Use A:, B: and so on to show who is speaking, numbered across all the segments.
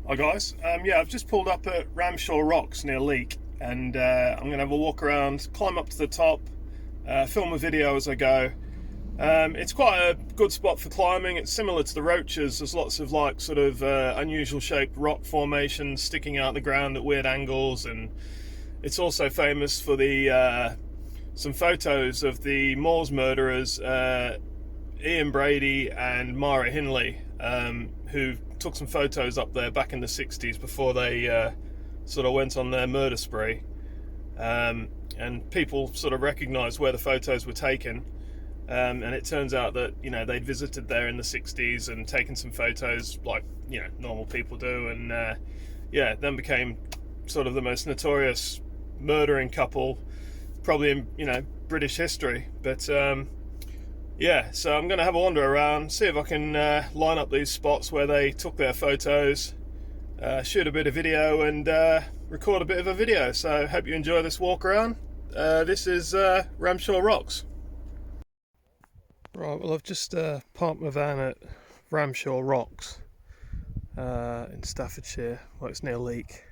A: Hi guys, yeah, I've just pulled up at Ramshaw Rocks near Leek, and I'm going to have a walk around, climb up to the top, film a video as I go. It's quite a good spot for climbing. It's similar to the Roaches. There's lots of like sort of unusual shaped rock formations sticking out the ground at weird angles, and it's also famous for the some photos of the Moors murderers, Ian Brady and Mara Hindley, who took some photos up there back in the 60s before they sort of went on their murder spree. And people sort of recognised where the photos were taken. And it turns out that, you know, they'd visited there in the 60s and taken some photos like, you know, normal people do. And yeah, then became sort of the most notorious murdering couple probably in, you know, British history. But yeah, so I'm going to have a wander around, see if I can line up these spots where they took their photos, shoot a bit of video and record a bit of a video. So hope you enjoy this walk around. This is Ramshaw Rocks. Right, well I've just parked my van at Ramshaw Rocks in Staffordshire. Well, it's near Leek.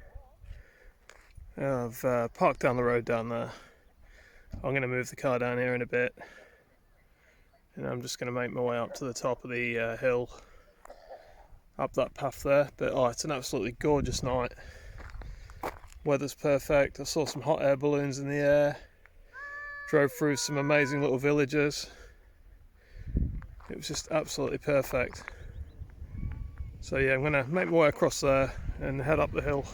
A: I've parked down the road down there. I'm going to move the car down here in a bit. And I'm just going to make my way up to the top of the hill, up that path there. But oh, it's an absolutely gorgeous night. Weather's perfect. I saw some hot air balloons in the air. Drove through some amazing little villages. It was just absolutely perfect. So yeah, I'm going to make my way across there and head up the hill.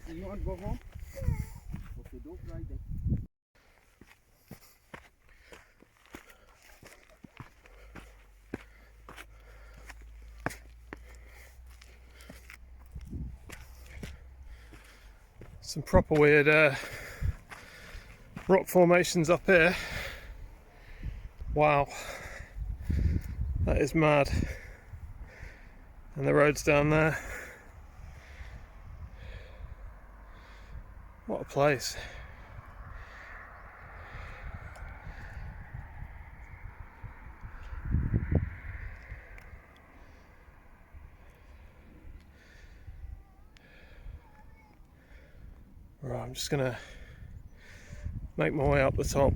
B: You want to go home? Okay, don't cry then.
A: Some proper weird rock formations up here. Wow, that is mad. And the road's down there. What a place. Right, I'm just gonna make my way up the top.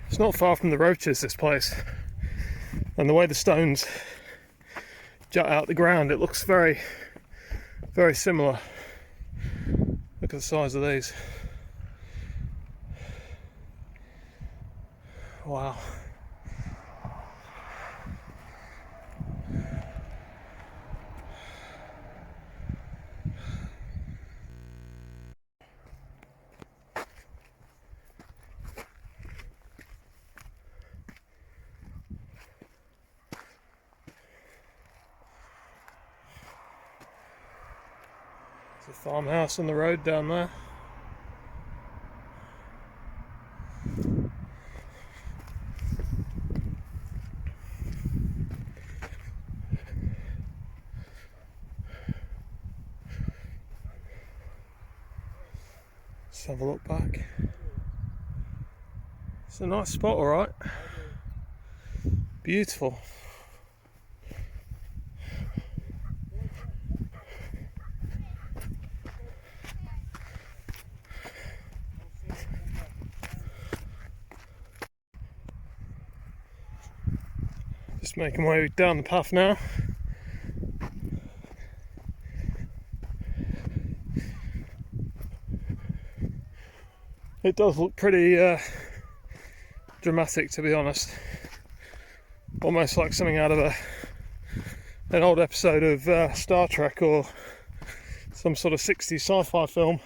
A: It's not far from the Roaches, this place, and the way the stones jut out the ground, it looks very, very similar. Look at the size of these. Wow. There's a farmhouse on the road down there. Let's have a look back. It's a nice spot, alright. Beautiful. Just making my way down the path now. It does look pretty dramatic, to be honest. Almost like something out of an old episode of Star Trek or some sort of 60s sci-fi film.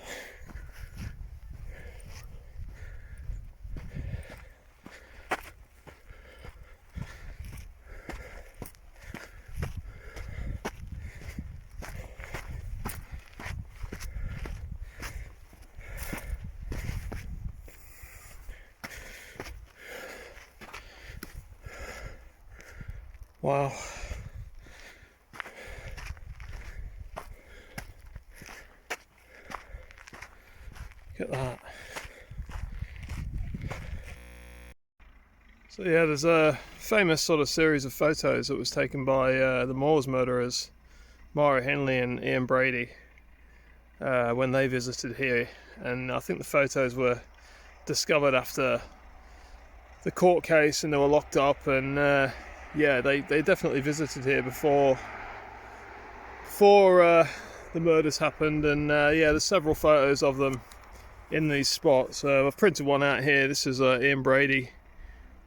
A: Wow. Look at that. So yeah, there's a famous sort of series of photos that was taken by the Moors murderers, Myra Henley and Ian Brady, when they visited here, and I think the photos were discovered after the court case and they were locked up, and yeah, they definitely visited here before the murders happened, and yeah, there's several photos of them in these spots. I've printed one out here. This is Ian Brady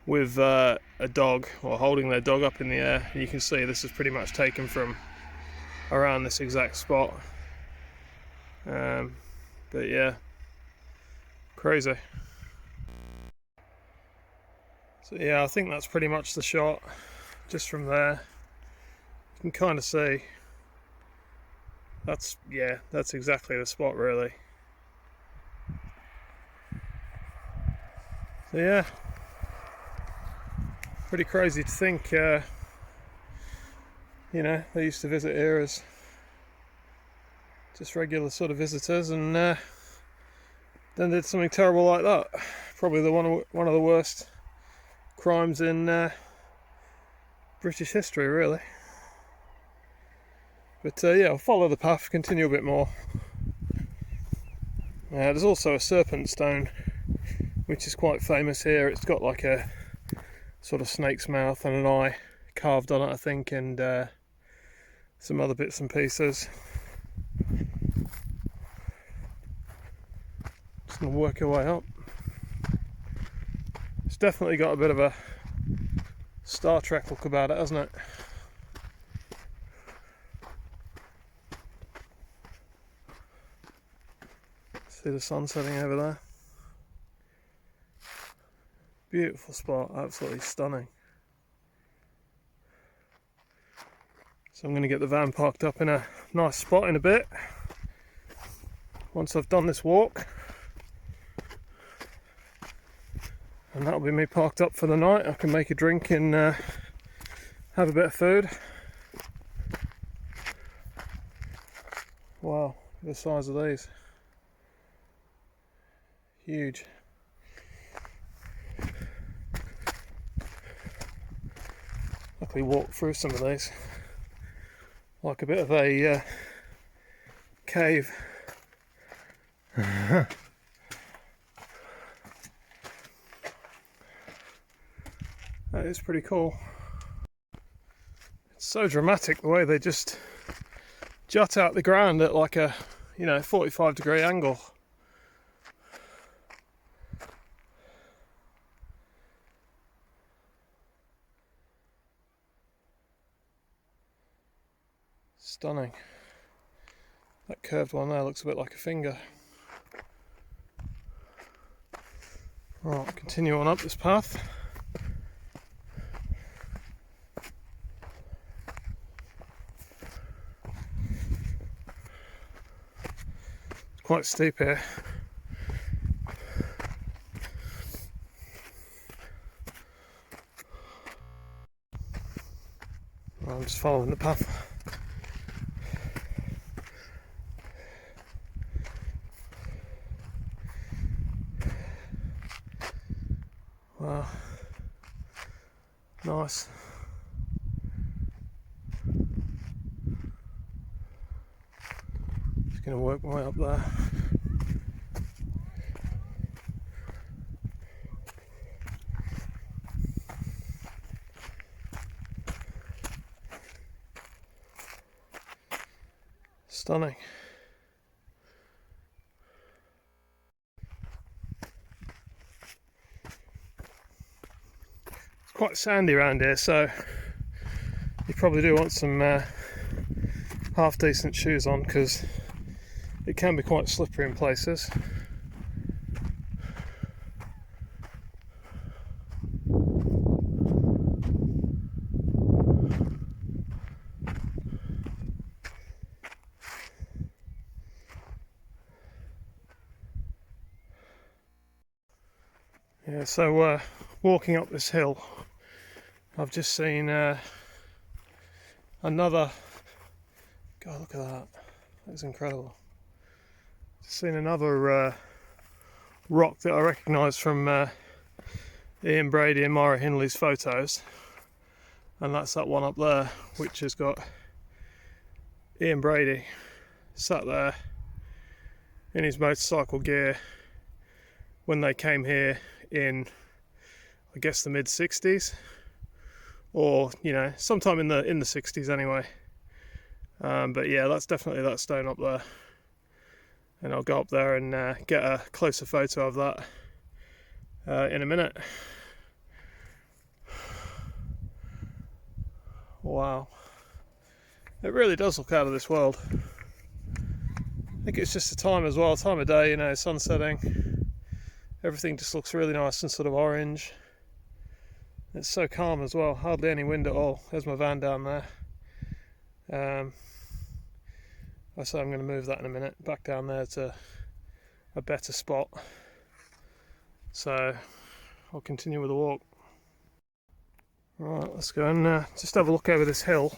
A: with a dog, or holding their dog up in the air, and you can see this is pretty much taken from around this exact spot. But yeah, crazy. So yeah, I think that's pretty much the shot. Just from there, you can kind of see that's exactly the spot, really. So yeah, pretty crazy to think, you know, they used to visit here as just regular sort of visitors, and then did something terrible like that. Probably one of the worst crimes in British history, really. But yeah, I'll follow the path, continue a bit more. There's also a serpent stone, which is quite famous here. It's got like a sort of snake's mouth and an eye carved on it, I think, and some other bits and pieces. Just gonna work our way up. It's definitely got a bit of a Star Trek look about it, hasn't it? See the sun setting over there. Beautiful spot, absolutely stunning. So I'm going to get the van parked up in a nice spot in a bit, once I've done this walk. And that'll be me parked up for the night. I can make a drink and have a bit of food. Wow, look at the size of these. Huge. Luckily walked through some of these. Like a bit of a cave. That is pretty cool. It's so dramatic the way they just jut out the ground at like a, 45-degree angle. Stunning. That curved one there looks a bit like a finger. Right, continue on up this path. It's quite steep here. I'm just following the path. Wow, nice. Just going to work my way up there. Stunning. It's quite sandy around here, so you probably do want some half decent shoes on, because it can be quite slippery in places. Yeah, so walking up this hill, I've just seen Another, God, look at that. That's incredible. Just seen another rock that I recognise from Ian Brady and Myra Hindley's photos, and that's that one up there, which has got Ian Brady sat there in his motorcycle gear when they came here in, I guess, the mid-60s, or sometime in the 60s anyway. But yeah, that's definitely that stone up there, and I'll go up there and get a closer photo of that in a minute. Wow, it really does look out of this world. I think it's just the time as well, time of day, sun setting. Everything just looks really nice and sort of orange. It's so calm as well, hardly any wind at all. There's my van down there. I say I'm going to move that in a minute, back down there to a better spot. So I'll continue with the walk. Right, let's go and just have a look over this hill,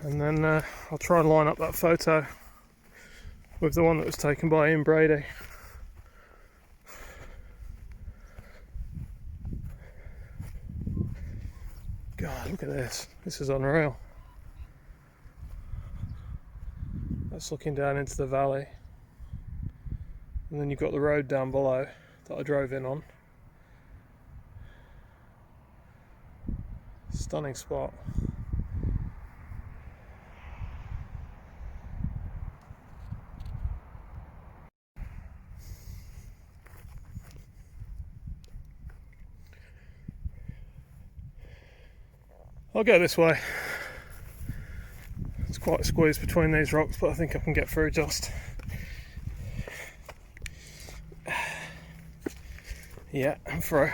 A: and then I'll try and line up that photo with the one that was taken by Ian Brady. God, look at this. This is unreal. That's looking down into the valley, and then you've got the road down below that I drove in on. Stunning spot. I'll go this way. It's quite a squeeze between these rocks, but I think I can get through just. Yeah, I'm through.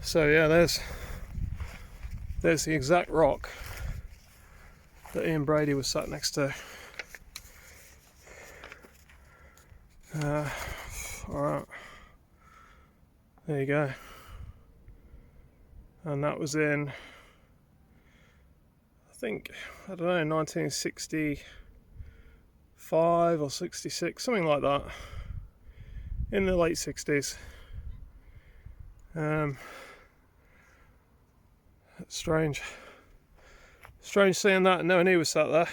A: So yeah, there's the exact rock that Ian Brady was sat next to. Alright, there you go. And that was in, I don't know, 1965 or 66, something like that, in the late 60s. Strange seeing that and knowing he was sat there.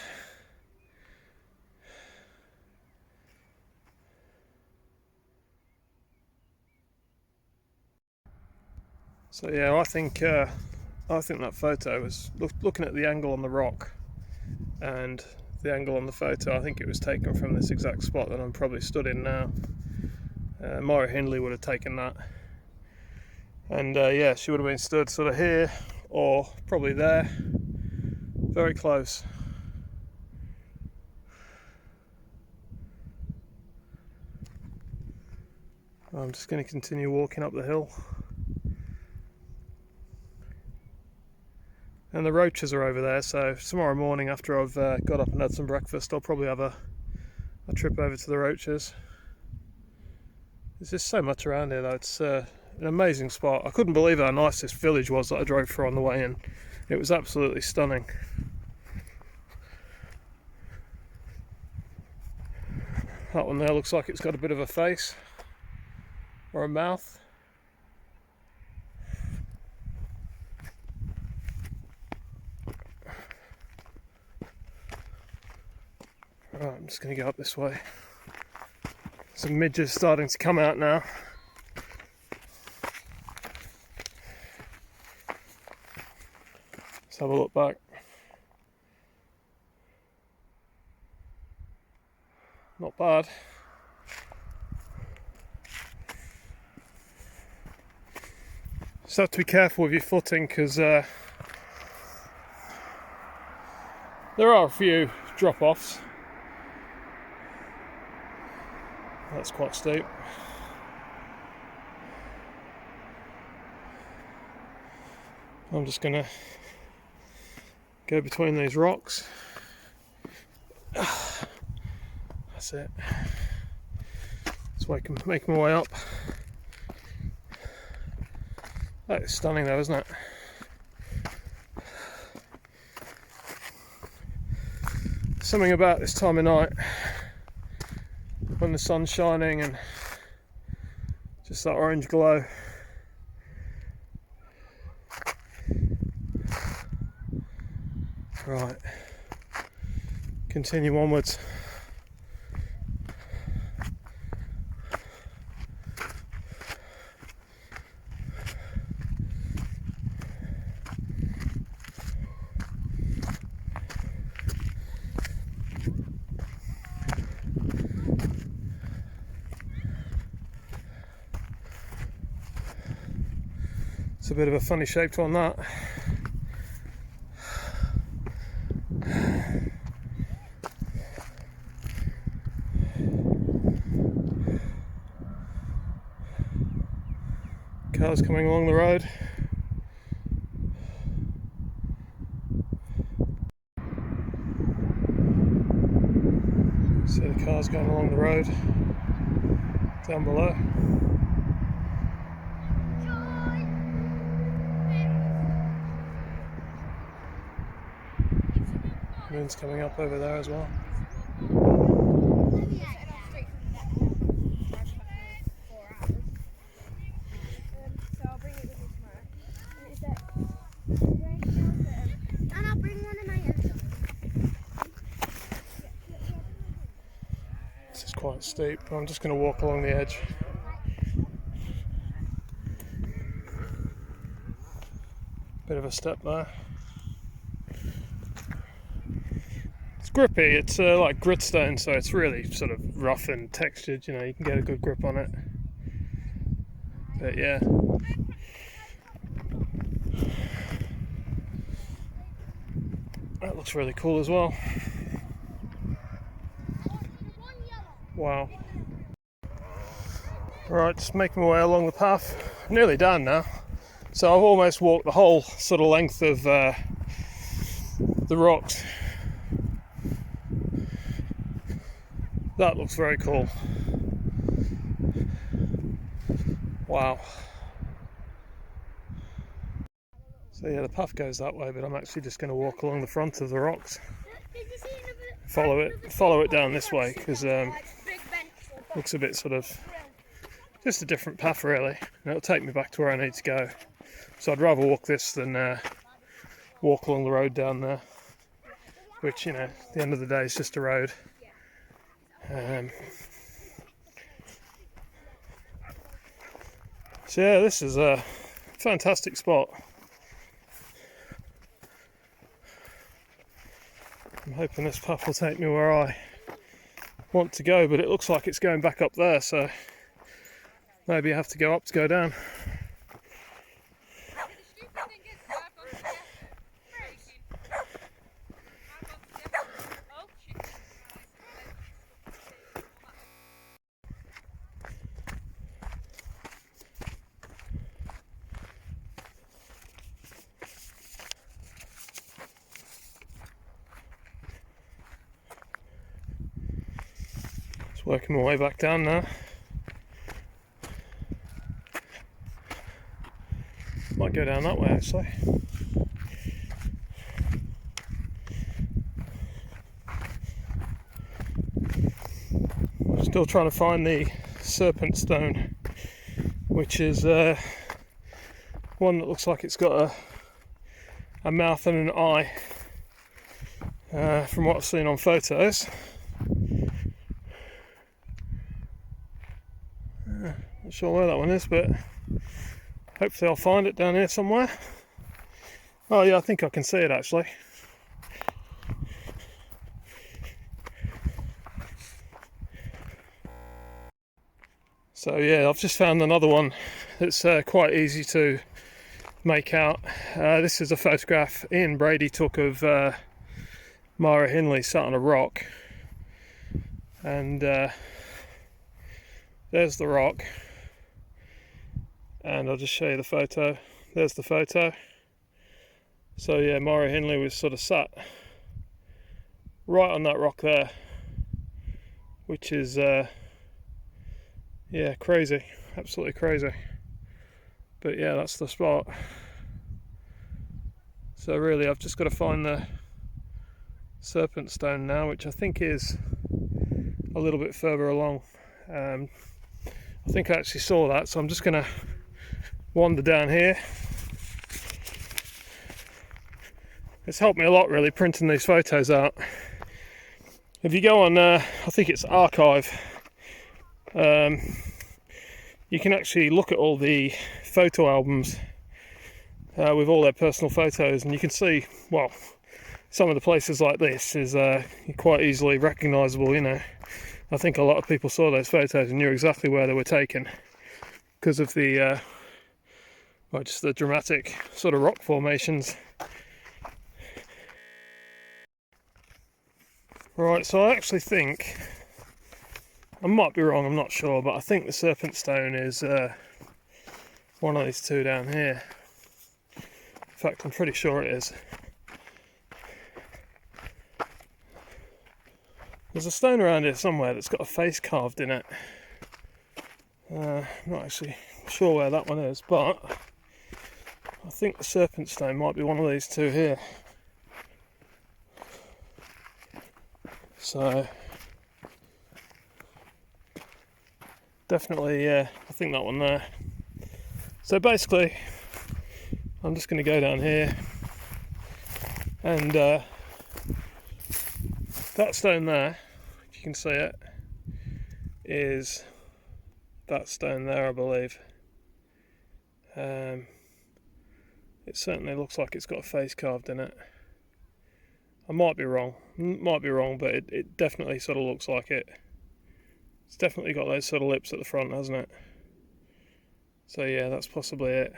A: So yeah, I think that photo was, looking at the angle on the rock and the angle on the photo, I think it was taken from this exact spot that I'm probably stood in now. Myra Hindley would have taken that, and yeah, she would have been stood sort of here or probably there, very close. I'm just going to continue walking up the hill. And the roaches are over there, so tomorrow morning after I've got up and had some breakfast, I'll probably have a trip over to the roaches. There's just so much around here though. It's an amazing spot. I couldn't believe how nice this village was that I drove through on the way in. It was absolutely stunning. That one there looks like it's got a bit of a face or a mouth. Right, I'm just going to go up this way. Some midges starting to come out now. Let's have a look back. Not bad. Just have to be careful with your footing because there are a few drop-offs. That's quite steep. I'm just gonna go between these rocks. That's it. So I can make my way up. That is stunning though, isn't it? Something about this time of night when the sun's shining and just that orange glow. Right, continue onwards. It's a bit of a funny shaped one, that. Cars coming along the road. See the cars going along the road down below. Moon's coming up over there as well.
C: And I'll bring one of my own.
A: This is quite steep, but I'm just going to walk along the edge. Bit of a step there. It's grippy, it's like gritstone, so it's really sort of rough and textured, you know, you can get a good grip on it. But yeah. That looks really cool as well. Wow. Right, just making my way along the path. Nearly done now. So I've almost walked the whole sort of length of the rocks. That looks very cool. Wow. So yeah, the path goes that way, but I'm actually just going to walk along the front of the rocks. Follow it down this way, because looks a bit sort of just a different path really, and it'll take me back to where I need to go. So I'd rather walk this than walk along the road down there, which, you know, at the end of the day is just a road. So yeah, this is a fantastic spot. I'm hoping this path will take me where I want to go, but it looks like it's going back up there, so maybe I have to go up to go down. Working my way back down now. Might go down that way actually. Still trying to find the serpent stone, which is one that looks like it's got a mouth and an eye, from what I've seen on photos. Not sure where that one is, but hopefully I'll find it down here somewhere. Oh yeah, I think I can see it actually. So yeah, I've just found another one that's quite easy to make out. This is a photograph Ian Brady took of Myra Hindley sat on a rock, and there's the rock, and I'll just show you the photo. There's the photo. So yeah, Myra Hindley was sort of sat right on that rock there, which is yeah, crazy, absolutely crazy. But yeah, that's the spot. So really I've just got to find the Serpent Stone now, which I think is a little bit further along. I think I actually saw that, so I'm just going to wander down here. It's helped me a lot really printing these photos out. If you go on, I think it's Archive, you can actually look at all the photo albums with all their personal photos, and you can see, well, some of the places like this is quite easily recognisable, you know. I think a lot of people saw those photos and knew exactly where they were taken because of the, well, just the dramatic sort of rock formations. Right, so I actually think, I might be wrong, I'm not sure, but I think the Serpent Stone is one of these two down here. In fact, I'm pretty sure it is. There's a stone around here somewhere that's got a face carved in it. I'm not actually sure where that one is, but I think the Serpent Stone might be one of these two here. So definitely, yeah, I think that one there. So basically, I'm just going to go down here, and that stone there, if you can see it, is that stone there, I believe. It certainly looks like it's got a face carved in it. I might be wrong, but it definitely sort of looks like it. It's definitely got those sort of lips at the front, hasn't it? So yeah, that's possibly it.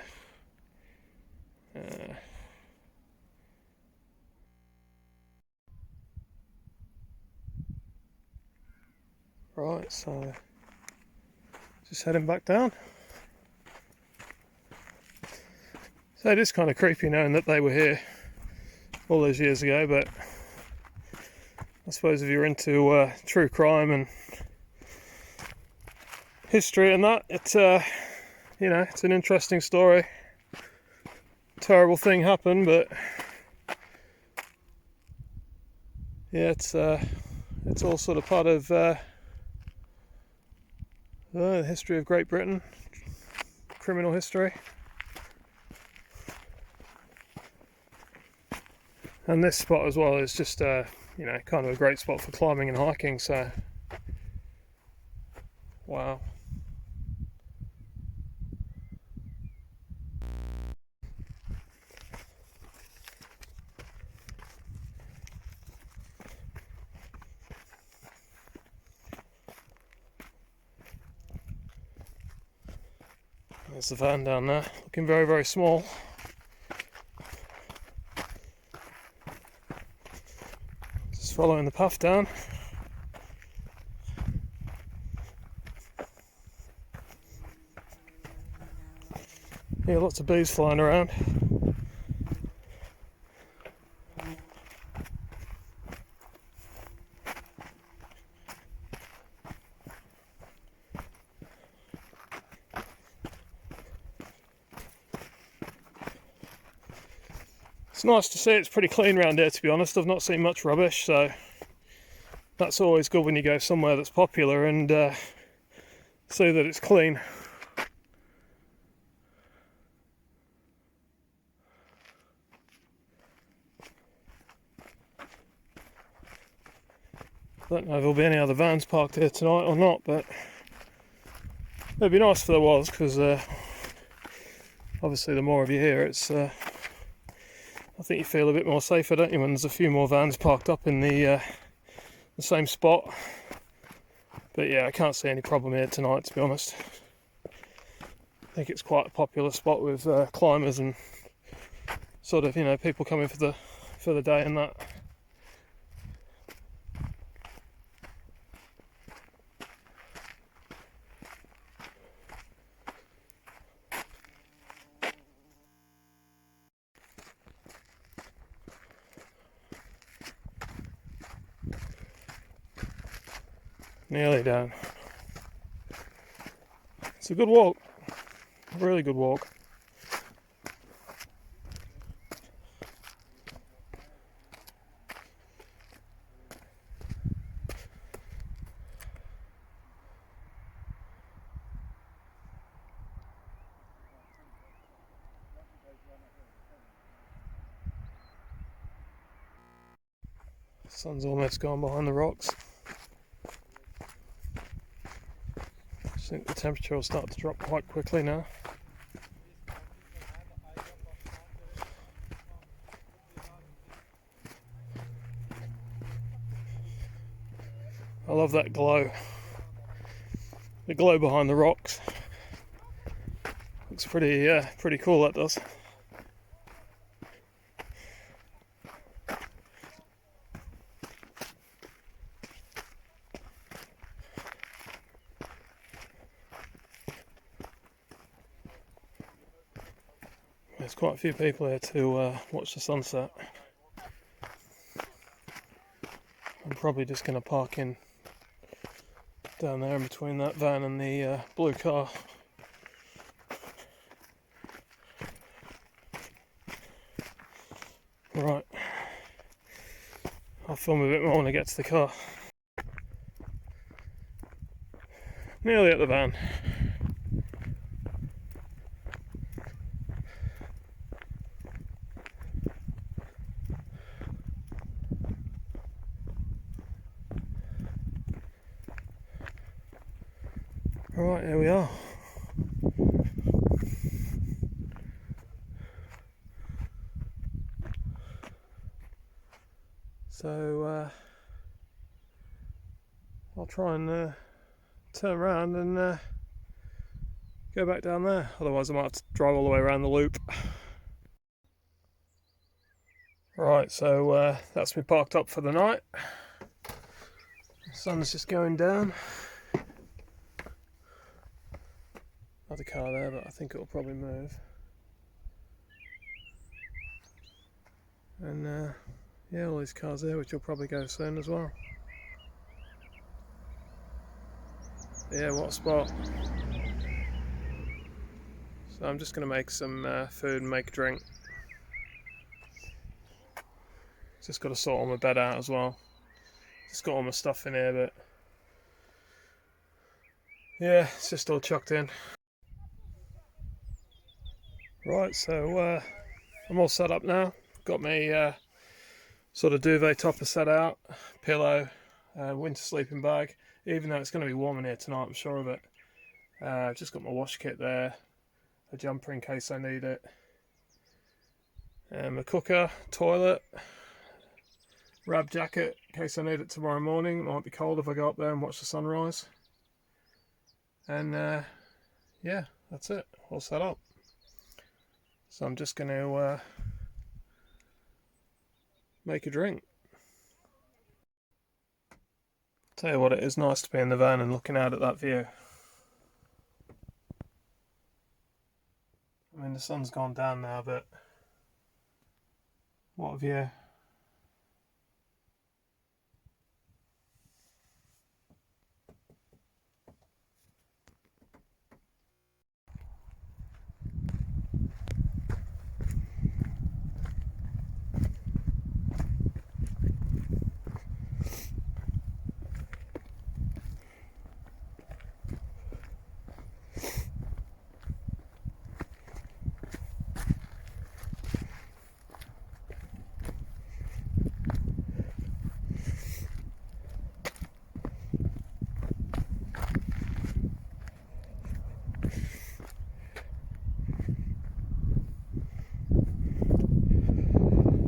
A: Right, so just heading back down. So it is kind of creepy knowing that they were here all those years ago, but I suppose if you're into true crime and history and that, it's you know, it's an interesting story. Terrible thing happened, but yeah, it's all sort of part of the history of Great Britain, criminal history. And this spot as well is just you know, kind of a great spot for climbing and hiking, so wow. There's the van down there, looking very, very small. Just following the path down. Yeah, lots of bees flying around. It's nice to see it's pretty clean around here, to be honest. I've not seen much rubbish, so that's always good when you go somewhere that's popular and see that it's clean. I don't know if there'll be any other vans parked here tonight or not, but it'd be nice if there was, because obviously the more of you here, it's I think you feel a bit more safer, don't you, when there's a few more vans parked up in the same spot. But yeah, I can't see any problem here tonight, to be honest. I think it's quite a popular spot with climbers and sort of, you know, people coming for the day and that. Nearly down. It's a good walk, a really good walk. Sun's almost gone behind the rocks. I think the temperature will start to drop quite quickly now. I love that glow. The glow behind the rocks. Looks pretty cool, that does. There's quite a few people here to watch the sunset. I'm probably just going to park in down there in between that van and the blue car. Right, I'll film a bit more when I get to the car. Nearly at the van. Right, here we are. So I'll try and turn around and go back down there. Otherwise I might have to drive all the way around the loop. Right, so that's me parked up for the night. The sun's just going down. Another car there, but I think it'll probably move. And yeah, all these cars there, which will probably go soon as well. Yeah, what a spot. So I'm just going to make some food and make a drink. Just got to sort all my bed out as well. Just got all my stuff in here, but yeah, it's just all chucked in. Right, so I'm all set up now. Got my sort of duvet topper set out, pillow, winter sleeping bag. Even though it's going to be warm in here tonight, I'm sure of it. I've just got my wash kit there, a jumper in case I need it, a cooker, toilet, rab jacket in case I need it tomorrow morning. It might be cold if I go up there and watch the sunrise. And yeah, that's it, all set up. So I'm just going to make a drink. Tell you what, it is nice to be in the van and looking out at that view. I mean, the sun's gone down now, but what a view.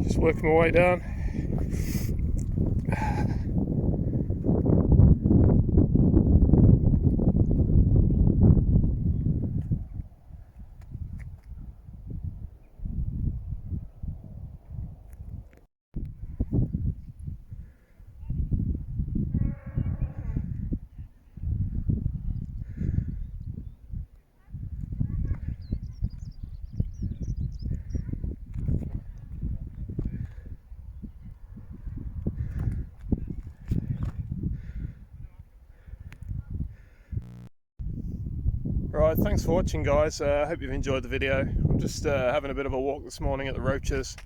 A: Just working my way down. Right, thanks for watching, guys. I hope you've enjoyed the video. I'm just having a bit of a walk this morning at the Roaches.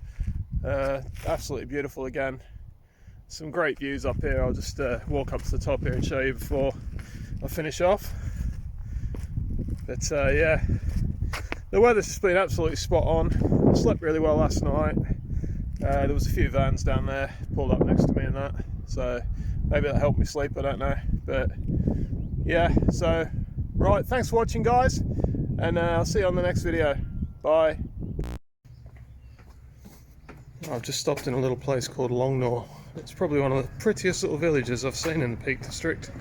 A: Absolutely beautiful again. Some great views up here. I'll just walk up to the top here and show you before I finish off. But yeah, the weather's been absolutely spot on. I slept really well last night. There was a few vans down there pulled up next to me and that, so maybe that helped me sleep, I don't know. But yeah, so right, thanks for watching guys, and I'll see you on the next video. Bye. I've just stopped in a little place called Longnaw. It's probably one of the prettiest little villages I've seen in the Peak District.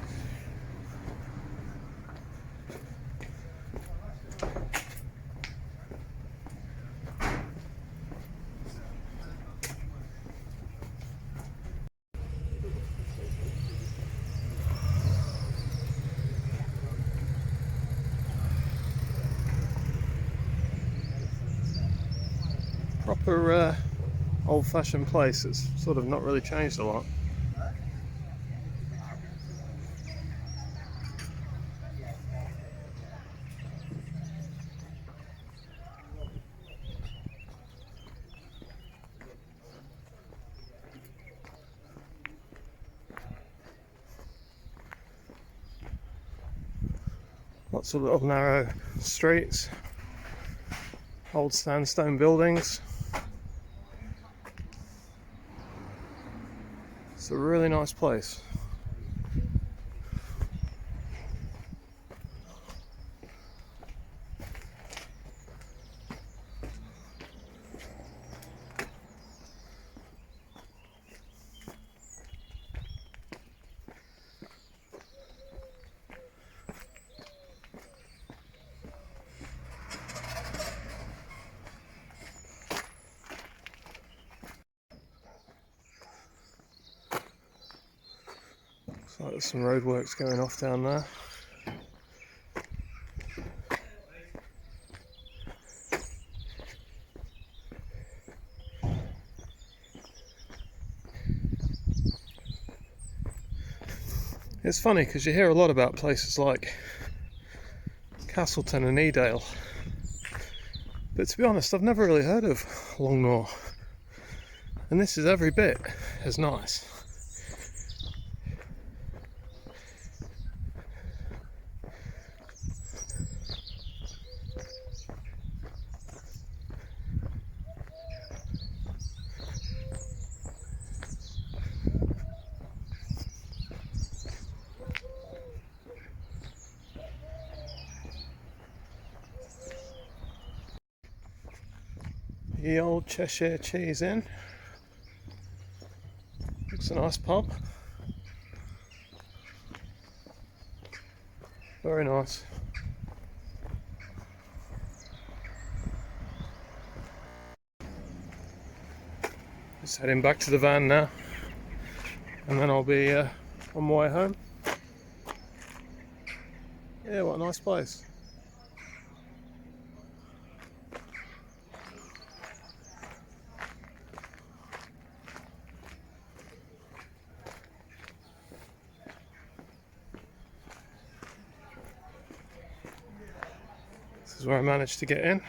A: Proper old-fashioned place. It's sort of not really changed a lot. Lots of little narrow streets, old sandstone buildings. It's a really nice place. Looks like there's some roadworks going off down there. It's funny because you hear a lot about places like Castleton and Edale, but to be honest I've never really heard of Longnaw, and this is every bit as nice. The old Cheshire Cheese Inn. Looks a nice pub. Very nice. Just heading back to the van now, and then I'll be on my way home. Yeah, what a nice place. This is where I managed to get in.